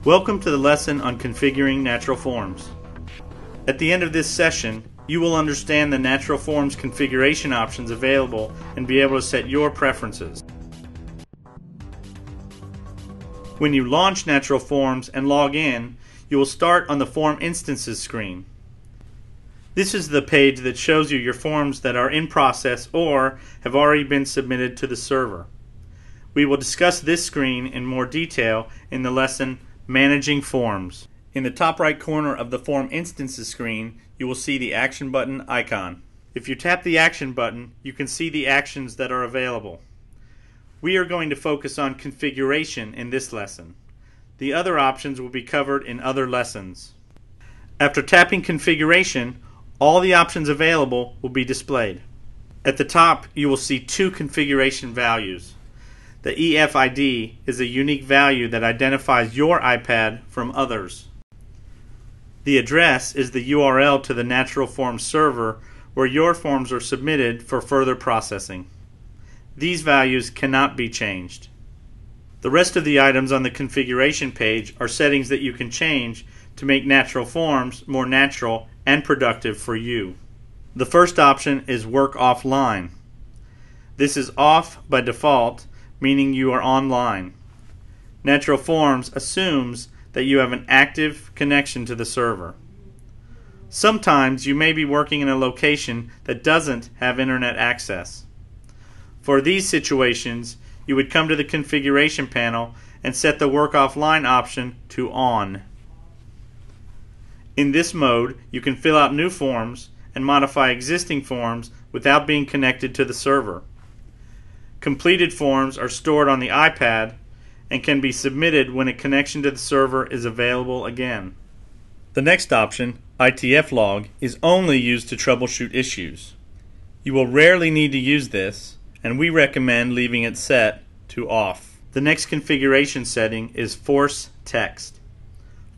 Welcome to the lesson on configuring natural forms. At the end of this session, you will understand the natural forms configuration options available and be able to set your preferences. When you launch Natural Forms and log in, you will start on the Form Instances screen. This is the page that shows you your forms that are in process or have already been submitted to the server. We will discuss this screen in more detail in the lesson Managing Forms. In the top right corner of the Form Instances screen, you will see the Action button icon. If you tap the Action button, you can see the actions that are available. We are going to focus on configuration in this lesson. The other options will be covered in other lessons. After tapping Configuration, all the options available will be displayed. At the top, you will see two configuration values. The EFID is a unique value that identifies your iPad from others. The address is the URL to the Natural Forms server where your forms are submitted for further processing. These values cannot be changed. The rest of the items on the configuration page are settings that you can change to make Natural Forms more natural and productive for you. The first option is Work Offline. This is off by default, meaning you are online. Natural Forms assumes that you have an active connection to the server. Sometimes you may be working in a location that doesn't have internet access. For these situations, you would come to the configuration panel and set the Work Offline option to On. In this mode, you can fill out new forms and modify existing forms without being connected to the server. Completed forms are stored on the iPad and can be submitted when a connection to the server is available again. The next option, ITF log, is only used to troubleshoot issues. You will rarely need to use this, and we recommend leaving it set to off. The next configuration setting is Force Text.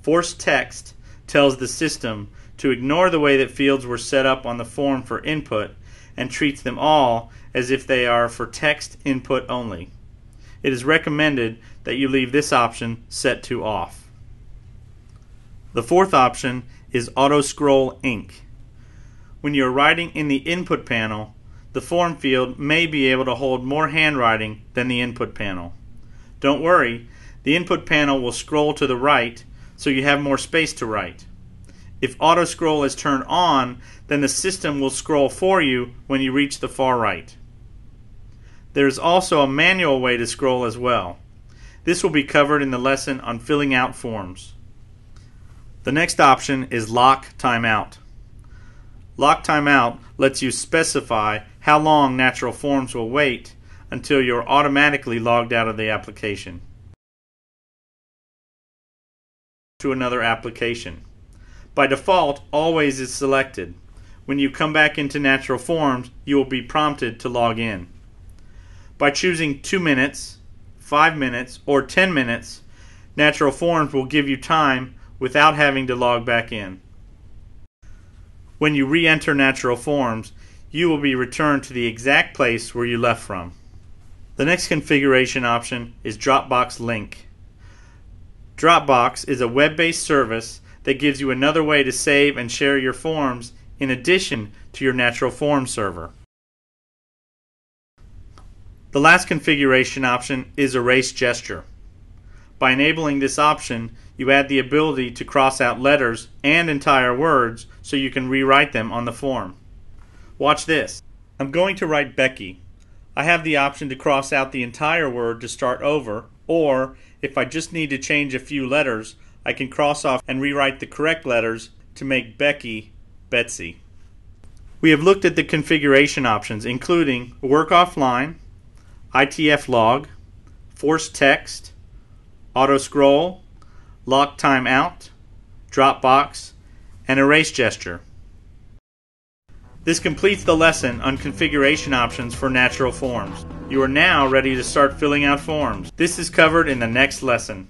Force Text tells the system to ignore the way that fields were set up on the form for input and treats them all as if they are for text input only. It is recommended that you leave this option set to off. The fourth option is Auto Scroll Ink. When you are writing in the input panel, the form field may be able to hold more handwriting than the input panel. Don't worry, the input panel will scroll to the right so you have more space to write. If auto scroll is turned on, then the system will scroll for you when you reach the far right. There is also a manual way to scroll as well. This will be covered in the lesson on filling out forms. The next option is Lock Timeout. Lock Timeout lets you specify how long Natural Forms will wait until you're automatically logged out of the application to another application. By default, Always is selected. When you come back into Natural Forms, you will be prompted to log in. By choosing 2 minutes, 5 minutes, or 10 minutes, Natural Forms will give you time without having to log back in. When you re-enter Natural Forms, you will be returned to the exact place where you left from. The next configuration option is Dropbox Link. Dropbox is a web-based service that gives you another way to save and share your forms in addition to your Natural Forms server. The last configuration option is Erase Gesture. By enabling this option, you add the ability to cross out letters and entire words so you can rewrite them on the form. Watch this. I'm going to write Becky. I have the option to cross out the entire word to start over, or if I just need to change a few letters, I can cross off and rewrite the correct letters to make Becky Betsy. We have looked at the configuration options including Work Offline, ITF log, Force Text, Auto Scroll, Lock Timeout, Dropbox, and Erase Gesture. This completes the lesson on configuration options for Natural Forms. You are now ready to start filling out forms. This is covered in the next lesson.